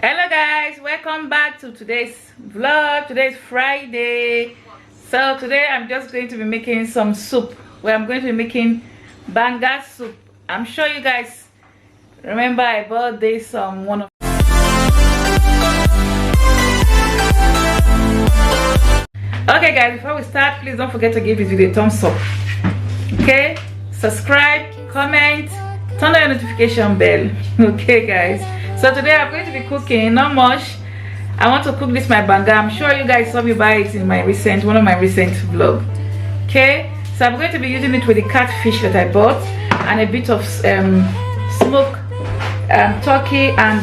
Hello guys, welcome back to today's vlog. Today is Friday, so today I'm just going to be making some soup. Where I'm going to be making banga soup. I'm sure you guys remember I bought this one of okay guys, before we start, please don't forget to give this video a thumbs up. Okay, subscribe, comment, turn on your notification bell. Okay guys, so today I'm going to be cooking, not much. I want to cook this my banga. I'm sure you guys saw me buy it in my one of my recent vlog. Okay, so I'm going to be using it with the catfish that I bought and a bit of smoked turkey and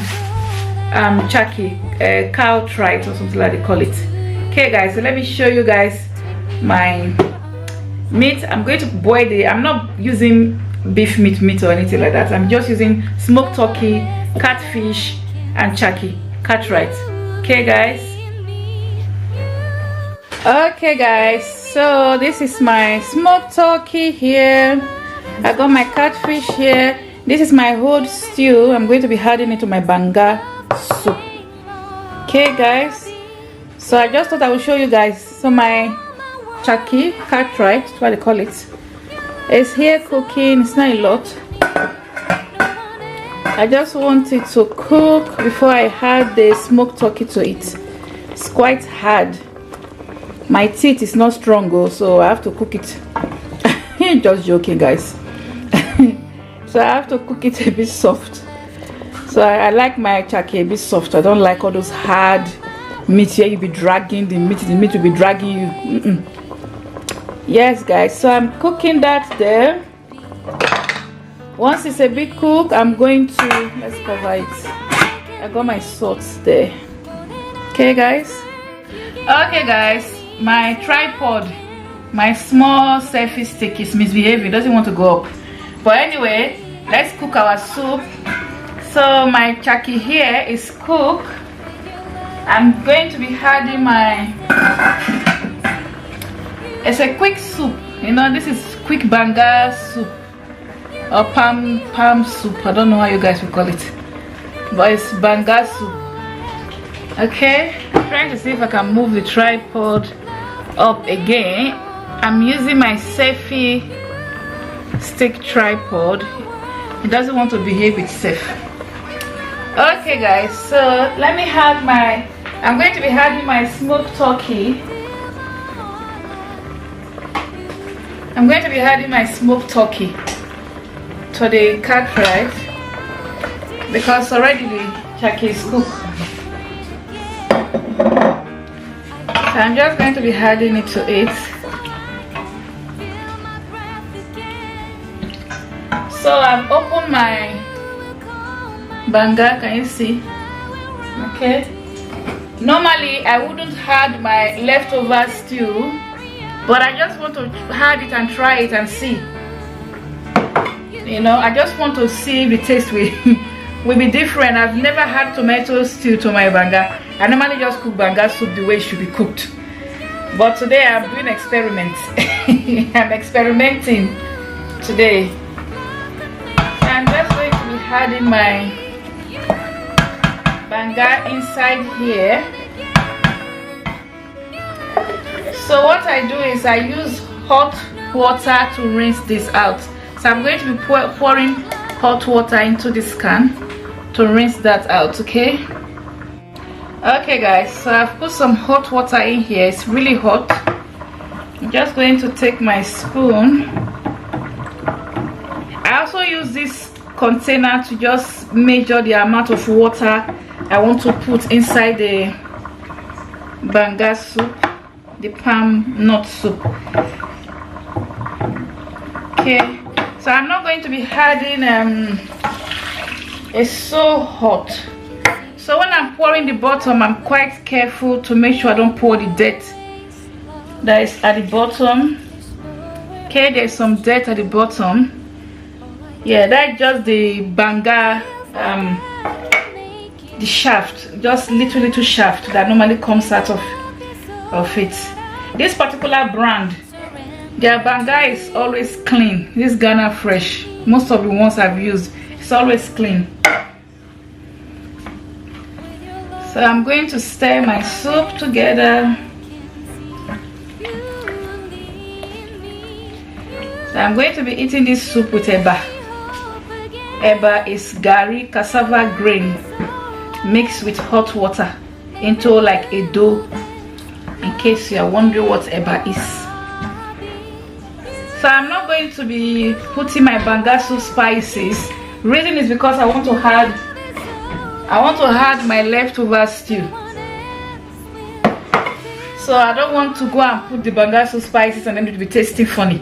chaki, cow tripe or something like they call it. Okay guys, so let me show you guys my meat. I'm going to boil I'm not using beef meat or anything like that. I'm just using smoked turkey, catfish and chaki, cartwright. Okay guys, so this is my smoked turkey here. I got my catfish here. This is my whole stew. I'm going to be adding it to my banga soup. Okay guys, so I just thought I would show you guys. So my chaki, cartwright, that's what they call it, is here cooking. It's not a lot. I just want it to cook before I add the smoked turkey to it. It's quite hard. My teeth is not strong, so I have to cook it. Just joking guys. So I have to cook it a bit soft. So I like my chaki a bit soft. I don't like all those hard meat here. You'll be dragging the meat will be dragging you. Yes guys, so I'm cooking that there. Once it's a bit cooked, I'm going to, let's cover it. I got my salt there. Okay guys, my tripod, my small selfie stick is misbehaving, doesn't want to go up. But anyway, let's cook our soup. So my chaki here is cooked. I'm going to be adding it's a quick soup, you know, this is quick banga soup or palm soup. I don't know how you guys will call it, but it's banga soup. Okay, I'm trying to see if I can move the tripod up again. I'm using my selfie stick tripod. It doesn't want to behave itself. Okay guys, so let me have I'm going to be having my smoked turkey. I'm going to be adding my smoked turkey to the cartwright because already the chaki is cooked. So I'm just going to be adding it to it. So I've opened my banga, can you see? Okay. Normally I wouldn't add my leftover stew, but I just want to add it and try it and see. You know, I just want to see if the taste will be different. I've never had tomato stew to my banga. I normally just cook banga soup the way it should be cooked. But today I'm doing experiments. I'm experimenting today. So I'm just going to be adding my banga inside here. So what I do is I use hot water to rinse this out. So I'm going to be pouring hot water into this can to rinse that out. Okay guys, so I've put some hot water in here. It's really hot. I'm just going to take my spoon. I also use this container to just measure the amount of water I want to put inside the banga soup, the palm nut soup. Okay, so I'm not going to be adding it's so hot, so when I'm pouring the bottom, I'm quite careful to make sure I don't pour the dirt that is at the bottom. Okay, there's some dirt at the bottom. Yeah, that's just the banga the shaft, just little shaft that normally comes out of it. This particular brand, their banga is always clean. This Ghana Fresh, most of the ones I've used, it's always clean. So I'm going to stir my soup together. So I'm going to be eating this soup with eba. Eba is gari cassava grain mixed with hot water into like a dough, in case you are wondering what eba is. So I'm not going to be putting my banga soup spices. Reason is because I want to add my leftover stew. So I don't want to go and put the banga soup spices and then it will be tasting funny.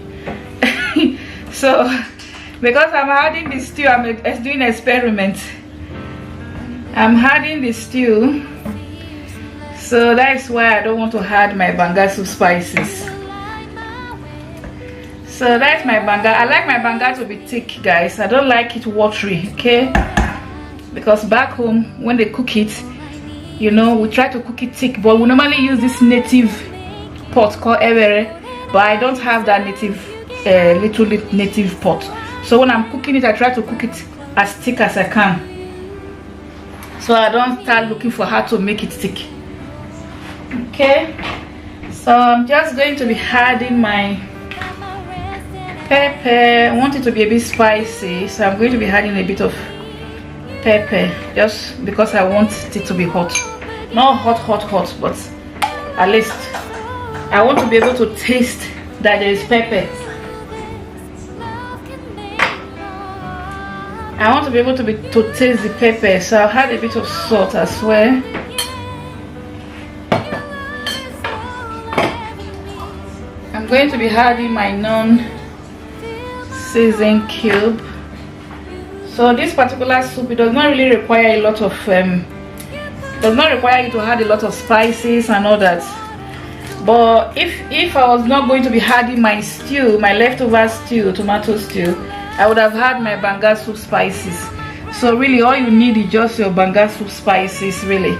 So because I'm adding the stew, I'm doing an experiment. I'm adding the stew, so that's why I don't want to add my banga soup spices. So that's my banga. I like my banga to be thick, guys. I don't like it watery, okay? Because back home when they cook it, you know, we try to cook it thick, but we normally use this native pot called evere, but I don't have that native little native pot. So when I'm cooking it, I try to cook it as thick as I can, so I don't start looking for how to make it thick. Okay, so I'm just going to be adding my pepper. I want it to be a bit spicy, so I'm going to be adding a bit of pepper just because I want it to be hot. Not hot, but at least I want to be able to taste that there is pepper. I want to be able to taste the pepper, so I'll add a bit of salt as well. I'm going to be adding my non-seasoned cube. So this particular soup, it does not really require a lot of does not require you to add a lot of spices and all that. But if I was not going to be adding my stew, my leftover stew, tomato stew, I would have had my banga soup spices. So really all you need is just your banga soup spices, really.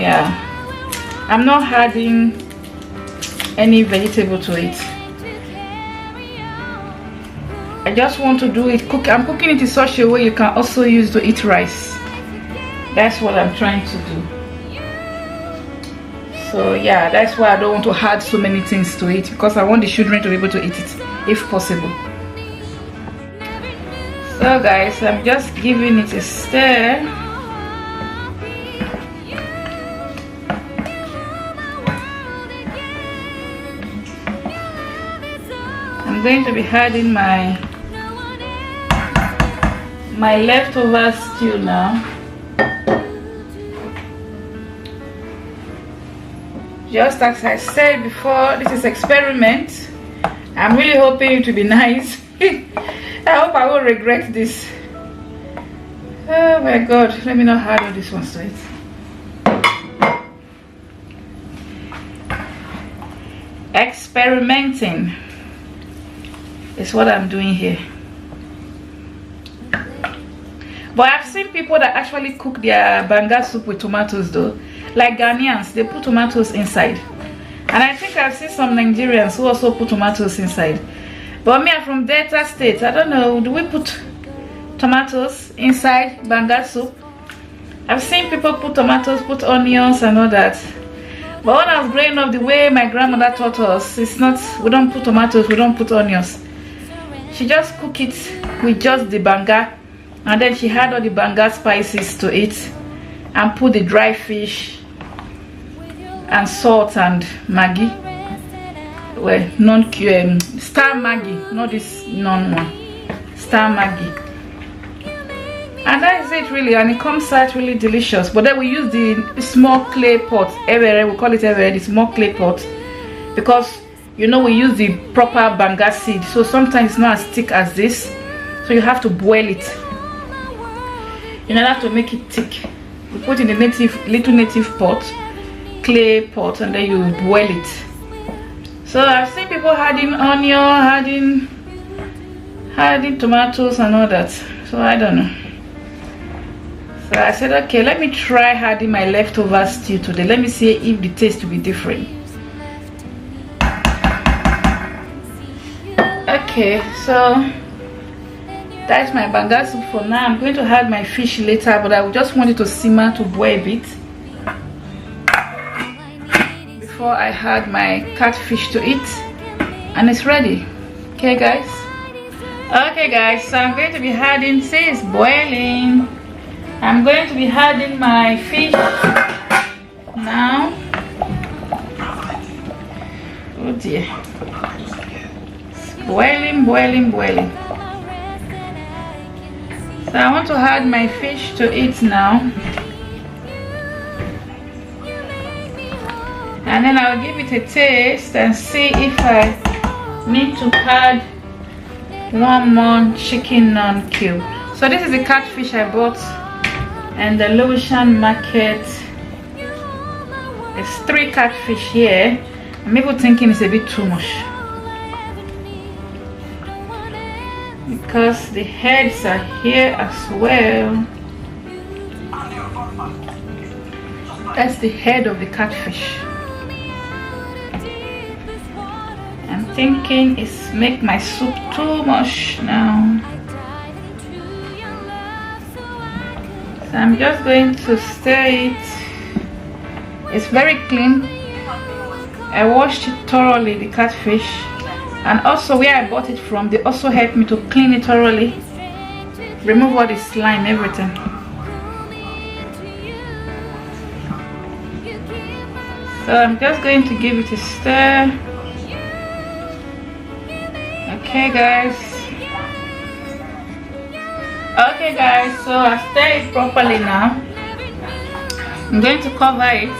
Yeah, I'm not adding any vegetable to it. I just want to do it I'm cooking it in such a way you can also use to eat rice. That's what I'm trying to do. So yeah, that's why I don't want to add so many things to it, because I want the children to be able to eat it if possible. So guys, I'm just giving it a stir. I'm going to be adding my leftover stew now. Just as I said before, this is experiment. I'm really hoping it will be nice. I hope I won't regret this. Oh my god, let me not add all this one to it. Experimenting is what I'm doing here. But I've seen people that actually cook their banga soup with tomatoes though. Like Ghanaians, they put tomatoes inside. And I think I've seen some Nigerians who also put tomatoes inside. But me, I'm from Delta State. I don't know, do we put tomatoes inside banga soup? I've seen people put tomatoes, put onions and all that. But when I was growing up, the way my grandmother taught us, it's not, we don't put tomatoes, we don't put onions. She just cook it with just the banga, and then she had all the banga spices to it, and put the dry fish and salt and Maggi. Well, Star Maggi, not this non-one. Star Maggi. And that is it really, and it comes out really delicious. But then we use the small clay pot, evere, we call it evere, the small clay pot, because you know we use the proper banga seed, so sometimes it's not as thick as this, so you have to boil it in order to make it thick. You put in the little native pot, clay pot, and then you boil it. So I've seen people adding onion, adding tomatoes and all that, so I don't know. So I said, okay, let me try adding my leftover stew today. Let me see if the taste will be different. Okay, so That's my banga soup for now. I'm going to add my fish later, but I just want it to simmer to boil a bit before I add my catfish to it, and it's ready. Okay guys. Okay guys, so I'm going to be adding, say it's boiling, I'm going to be adding my fish now. Oh dear, it's boiling. So I want to add my fish to it now, and then I'll give it a taste and see if I need to add one more chicken non-cube. So this is the catfish I bought in the Lewisham market. There's 3 catfish here. I'm even thinking it's a bit too much because the heads are here as well. That's the head of the catfish. I'm thinking it's make my soup too much now. So I'm just going to stir it. It's very clean. I washed it thoroughly, the catfish, and also where I bought it from, they also helped me to clean it thoroughly, remove all the slime, everything. So I'm just going to give it a stir. Okay guys, so I've stirred it properly now. I'm going to cover it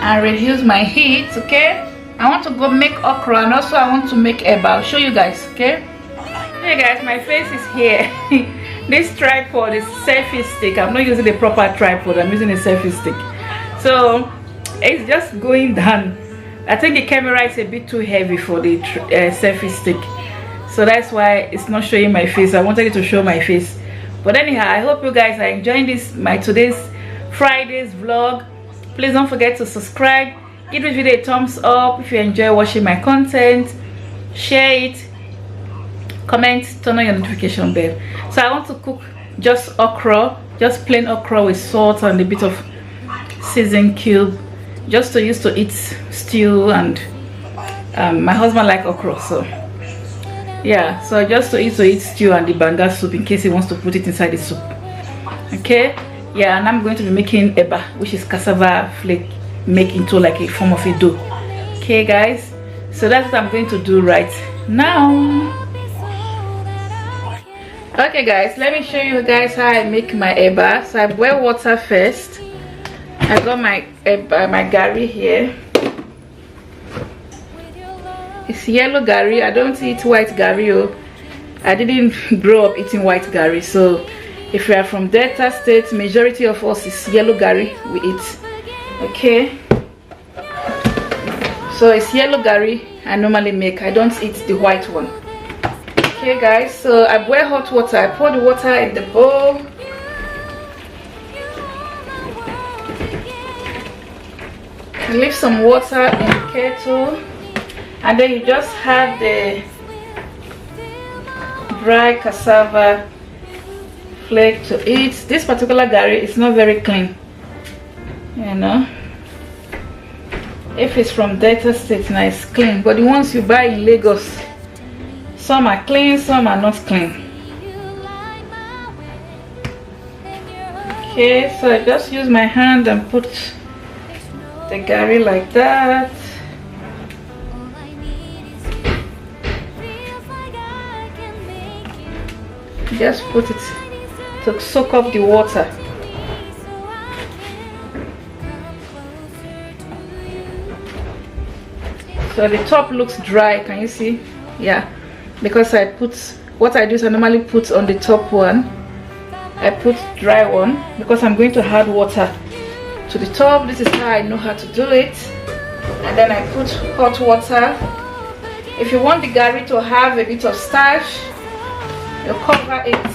and reduce my heat. Okay, I want to go make okra, and also I want to make eba. I'll show you guys. Okay, hey guys, my face is here. This tripod is selfie stick. I'm not using the proper tripod, I'm using a selfie stick, so it's just going down. I think the camera is a bit too heavy for the selfie stick, so that's why it's not showing my face. I wanted it to show my face, but anyhow, I hope you guys are enjoying this, my today's Friday's vlog. Please don't forget to subscribe, give this video a thumbs up if you enjoy watching my content, share it, comment, turn on your notification bell. So I want to cook just okra, just plain okra with salt and a bit of seasoned cube, just to use to eat stew, and my husband like okra, so yeah, so just to eat stew and the banga soup in case he wants to put it inside the soup. Okay, yeah, and I'm going to be making eba, which is cassava flake make into like a form of a dough. Okay guys, so that's what I'm going to do right now. Okay guys, let me show you guys how I make my eba. So I boil water first. I got my gari here. It's yellow gari. I don't eat white gari. Oh, I didn't grow up eating white gari. So if you are from Delta State, majority of us is yellow gari we eat. Okay, so it's yellow gari I normally make. I don't eat the white one. Okay guys, so I boil hot water. I pour the water in the bowl. Leave some water in the kettle, and then you just add the dry cassava flake to it. This particular gari is not very clean, you know. If it's from Delta State, now it's clean, but the ones you buy in Lagos, some are clean, some are not clean. Okay, so I just use my hand and put the gari like that. Just put it to soak up the water. So the top looks dry, can you see? Yeah, because I put, what I do is I normally put on the top one, I put dry one because I'm going to add water to the top. This is how I know how to do it. And then I put hot water. If you want the gari to have a bit of starch, you cover it.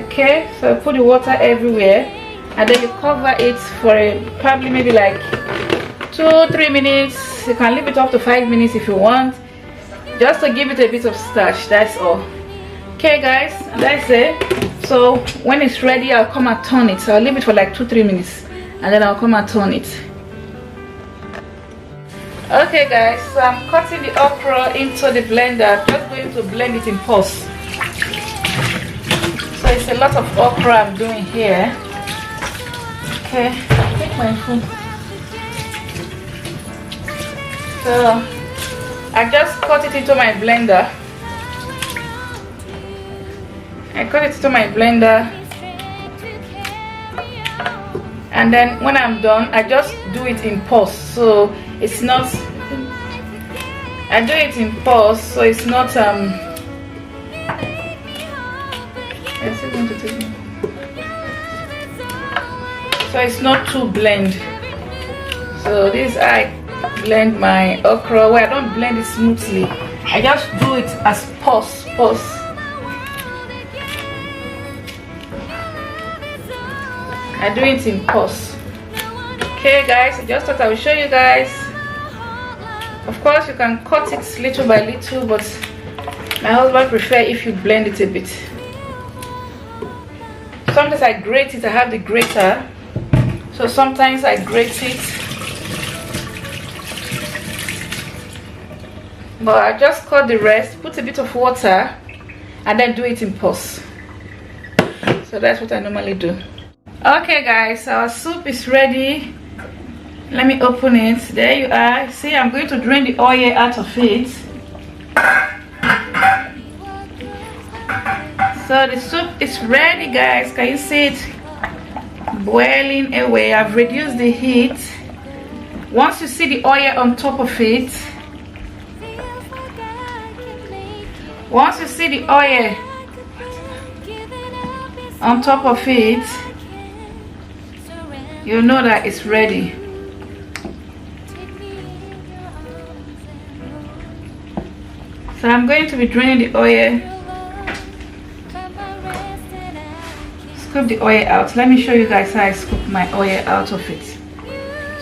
Okay, so I put the water everywhere, and then you cover it for probably maybe like 2-3 minutes. You can leave it up to 5 minutes if you want. just to give it a bit of starch, that's all. Okay guys, and that's it. So when it's ready, I'll come and turn it. So I'll leave it for like 2-3 minutes and then I'll come and turn it. Okay guys, so I'm cutting the okra into the blender. I'm just going to blend it in pulse. So it's a lot of okra I'm doing here. Okay, take my phone. So I just cut it into my blender. I cut it into my blender, and then when I'm done, I just do it in pulse. So it's not, I do it in pulse, so it's not so it's not too blend. So this I blend my okra. Well, I don't blend it smoothly, I just do it as pulse. I do it in pulse. Okay guys, I just thought I will show you guys. Of course you can cut it little by little, but my husband prefer if you blend it a bit. Sometimes I grate it. I have the grater, so sometimes I grate it, but I just cut the rest, put a bit of water, and then do it in pulse. So that's what I normally do. Okay guys, our soup is ready. Let me open it. There you are. See, I'm going to drain the oil out of it. So the soup is ready guys. Can you see it boiling away? I've reduced the heat. Once you see the oil on top of it, once you see the oil on top of it, you know that it's ready. So I'm going to be draining the oil. Scoop the oil out. Let me show you guys how I scoop my oil out of it.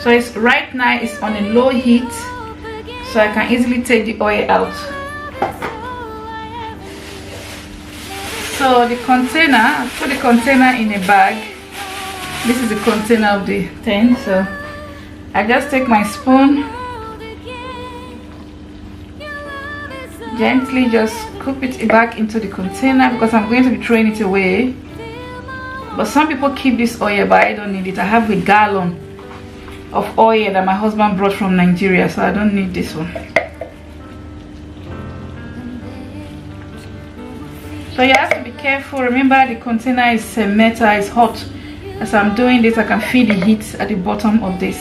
So it's right now it's on a low heat, so I can easily take the oil out. So the container, I put the container in a bag. This is the container of the thing. So I just take my spoon, gently just scoop it back into the container because I'm going to be throwing it away. But some people keep this oil, but I don't need it. I have a gallon of oil that my husband brought from Nigeria, so I don't need this one. So you have to be careful. Remember, the container is metal, it's hot. As I'm doing this, I can feel the heat at the bottom of this.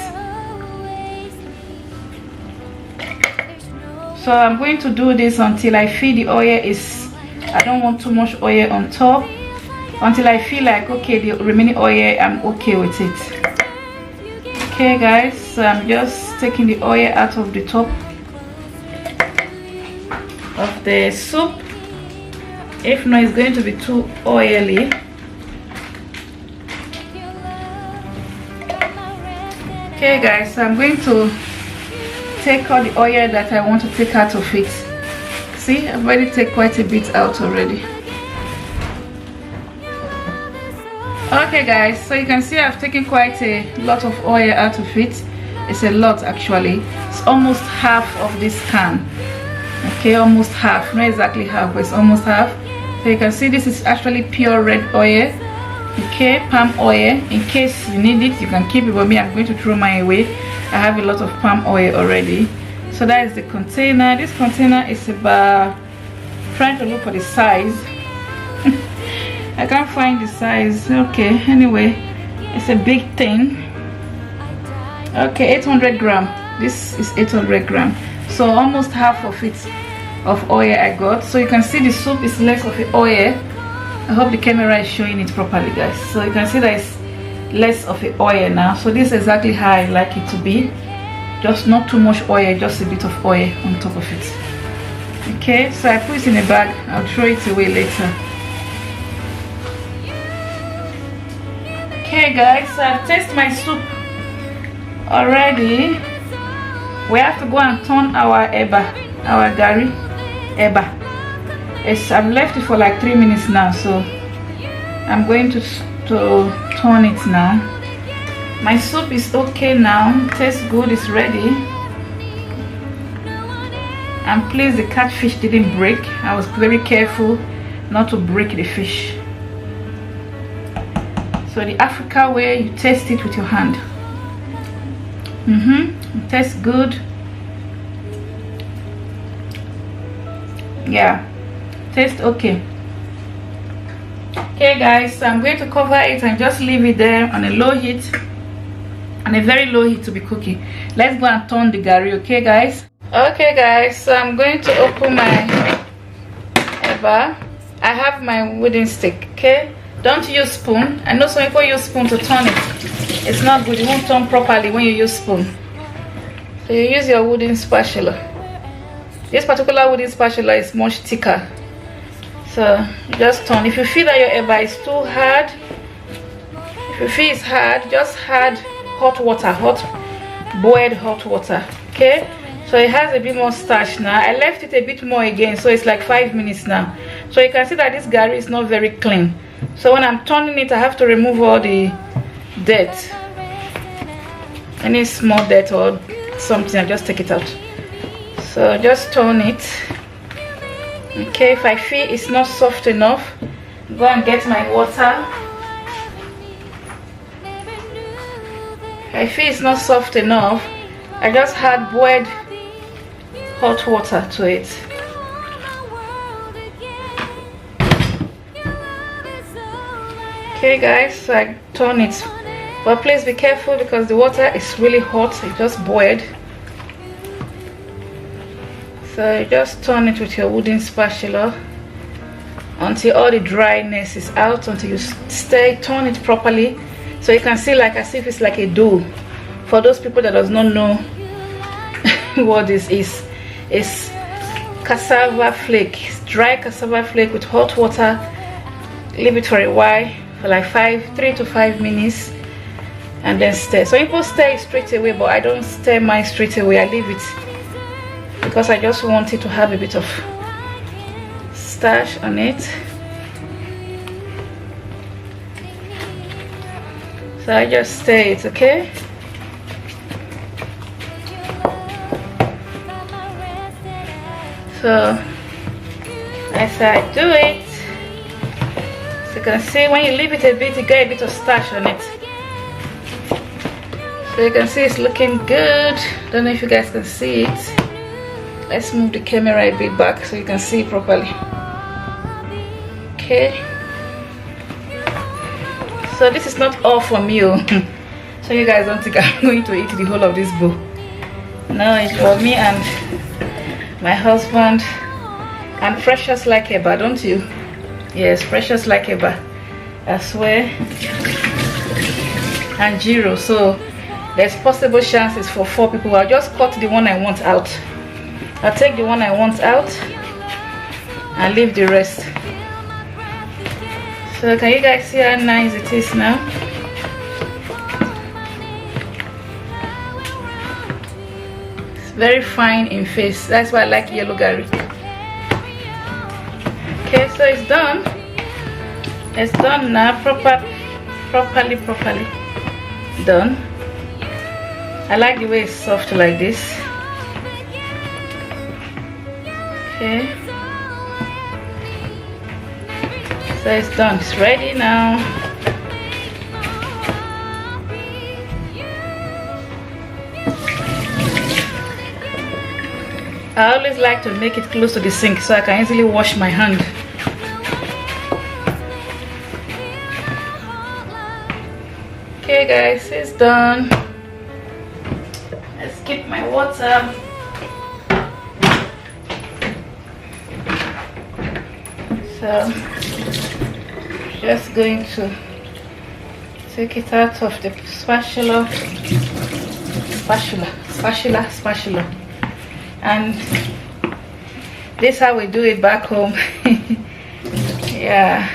So I'm going to do this until I feel the oil is, I don't want too much oil on top, until I feel like okay, the remaining oil, I'm okay with it. Okay guys, so I'm just taking the oil out of the top of the soup. If not, it's going to be too oily. Okay guys, so I'm going to take all the oil that I want to take out of it. See, I've already taken quite a bit out already. Okay guys, so you can see I've taken quite a lot of oil out of it. It's a lot actually. It's almost half of this can. Okay, almost half, not exactly half, but it's almost half. So you can see this is actually pure red oil. Okay, palm oil. In case you need it, you can keep it, but me, I'm going to throw mine away. I have a lot of palm oil already. So that is the container. This container is about, trying to look for the size. I can't find the size. Okay, anyway, it's a big thing. Okay, 800 gram. This is 800 gram. So almost half of it of oil I got. So you can see the soup is less of the oil. I hope the camera is showing it properly guys. So you can see that it's less of the oil now. So this is exactly how I like it to be. Just not too much oil, just a bit of oil on top of it. Okay, so I put it in a bag. I'll throw it away later. Okay guys, so I've tasted my soup already. We have to go and turn our eba, our gari. eba. I've left it for like 3 minutes now, so I'm going to turn it now. My soup is okay now, tastes good, it's ready. And please, the catfish didn't break. I was very careful not to break the fish. So the Africa way, you taste it with your hand. It tastes good. Yeah, tastes okay. Okay guys, so I'm going to cover it and just leave it there on a low heat, on a very low heat to be cooking. Let's go and turn the gari, okay guys? Okay guys, so I'm going to open my eba. I have my wooden stick, okay? Don't use spoon. I know some people use spoon to turn it. It's not good, it won't turn properly when you use spoon. So you use your wooden spatula. This particular wooden spatula is much thicker. So you just turn. If you feel that your eba is too hard, if you feel it's hard, just add hot water, boiled hot water, okay? So it has a bit more starch now. I left it a bit more again, so it's like 5 minutes now. So you can see that this gari is not very clean. So when I'm turning it, I have to remove all the dirt, any small dirt or something. I just take it out. So just turn it. Okay, if I feel it's not soft enough, go and get my water. If I feel it's not soft enough, I just add boiled hot water to it. Okay guys, so I turn it, but please be careful because the water is really hot. It just boiled. So you just turn it with your wooden spatula until all the dryness is out, until you turn it properly, so you can see like as if it's like a dough. For those people that does not know what this is, it's cassava flake. It's dry cassava flake with hot water. Leave it for a while, for like 3 to 5 minutes, and then stir. So people stir it straight away, but I don't stir mine straight away. I leave it because I just want it to have a bit of starch on it. So I just stir it, okay? So as I do it, so you can see when you leave it a bit, you get a bit of starch on it. So you can see it's looking good. Don't know if you guys can see it. Let's move the camera a bit back so you can see it properly. Okay. So this is not all from you. So you guys don't think I'm going to eat the whole of this bowl. No, it's for me and my husband, and Precious like eba, don't you? Yes, Precious like eba, I swear, and Jiro. So there's possible chances for 4 people. I'll just cut the one I want out. I'll take the one I want out and leave the rest. So can you guys see how nice it is now? Very fine in face. That's why I like yellow gari. Okay, so it's done. It's done now. Properly done. I like the way it's soft like this. Okay. So it's done. It's ready now. I always like to make it close to the sink so I can easily wash my hand. Okay guys, it's done. Let's keep my water. So just going to take it out of the spatula. And this is how we do it back home. Yeah,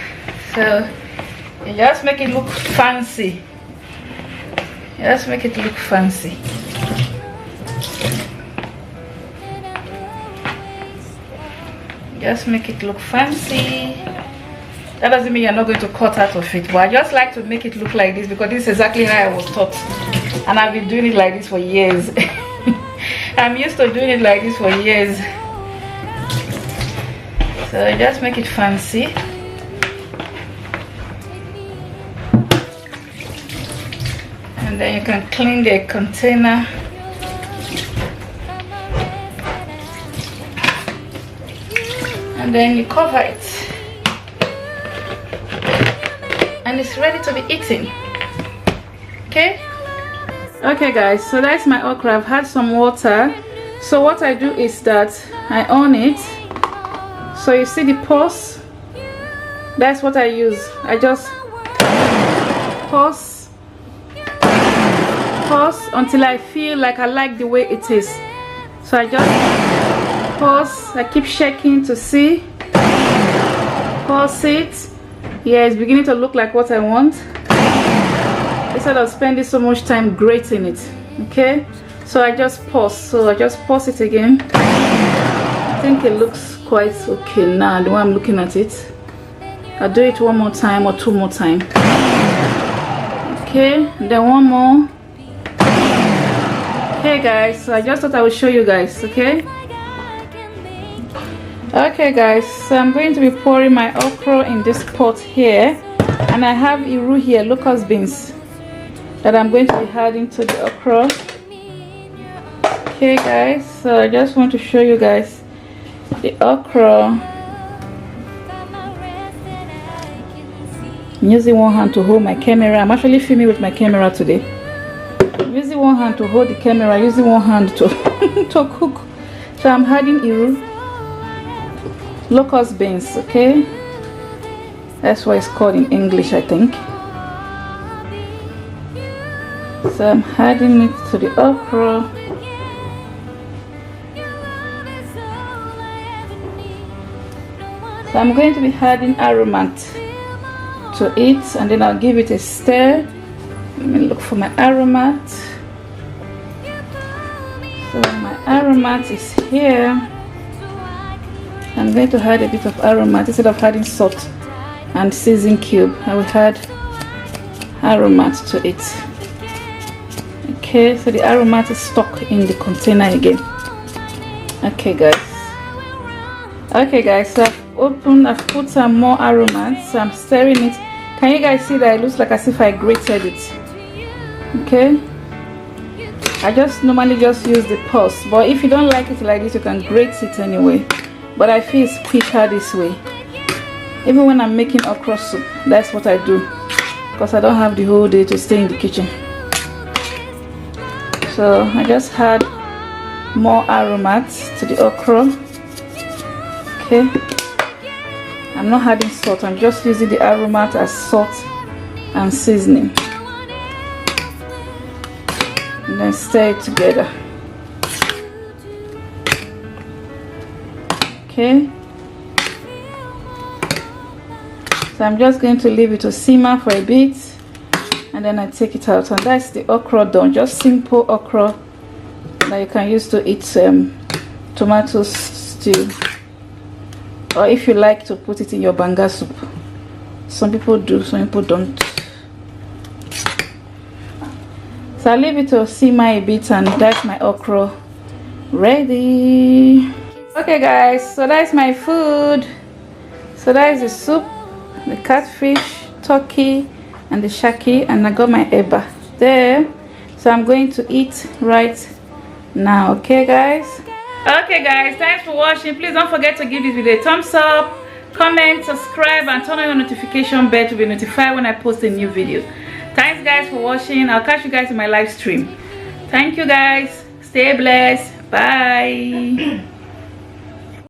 so you just make it look fancy. Just make it look fancy. Just make it look fancy. That doesn't mean you're not going to cut out of it, but I just like to make it look like this because this is exactly how I was taught, and I've been doing it like this for years. I'm used to doing it like this for years. So just make it fancy. And then you can clean the container. And then you cover it. And it's ready to be eaten. Okay? Okay guys, so that's my okra. I've had some water. So what I do is that I on it. So you see the pulse? That's what I use. I just pulse until I feel like I like the way it is. So I just pulse. I keep shaking to see. Pulse it. Yeah, it's beginning to look like what I want. Instead of spending so much time grating it. Okay, so I just pause. So I just pause it again. I think it looks quite okay now the way I'm looking at it. I'll do it one more time or two more times. Okay, then one more. Okay guys, so I just thought I would show you guys. Okay guys, so I'm going to be pouring my okra in this pot here, and I have iru here, locust beans, that I'm going to be adding to the okra. Okay guys, so I just want to show you guys the okra. I'm using one hand to hold my camera. I'm actually filming with my camera today. I'm using one hand to hold the camera, using one hand to to cook. So I'm adding iru, locust beans. Okay, that's what it's called in English, I think. So I'm adding it to the okra. So I'm going to be adding aromat to it, and then I'll give it a stir. Let me look for my aromat. So my aromat is here. I'm going to add a bit of aromat instead of adding salt and seasoning cube. I will add aromat to it. Okay, so the aromat is stuck in the container again. Okay guys, so I've put some more aromat, so I'm stirring it. Can you guys see that it looks like as if I grated it? Okay, I just normally just use the pulse, but if you don't like it like this, you can grate it anyway, but I feel it's quicker this way. Even when I'm making okra soup, that's what I do, because I don't have the whole day to stay in the kitchen. So I just add more aromat to the okra. Okay, I'm not adding salt, I'm just using the aromat as salt and seasoning, and then stir it together. Okay, so I'm just going to leave it to simmer for a bit, and then I take it out, and that's the okra done. Just simple okra that you can use to eat tomato stew, or if you like to put it in your banga soup. Some people do, some people don't. So I'll leave it to simmer a bit, and that's my okra ready. Okay guys, so that's my food. So that is the soup, the catfish, turkey, and the shaki, and I got my eba there. So I'm going to eat right now. Okay guys, thanks for watching. Please don't forget to give this video a thumbs up, comment, subscribe, and turn on your notification bell to be notified when I post a new video. Thanks guys for watching. I'll catch you guys in my live stream. Thank you guys, stay blessed, bye.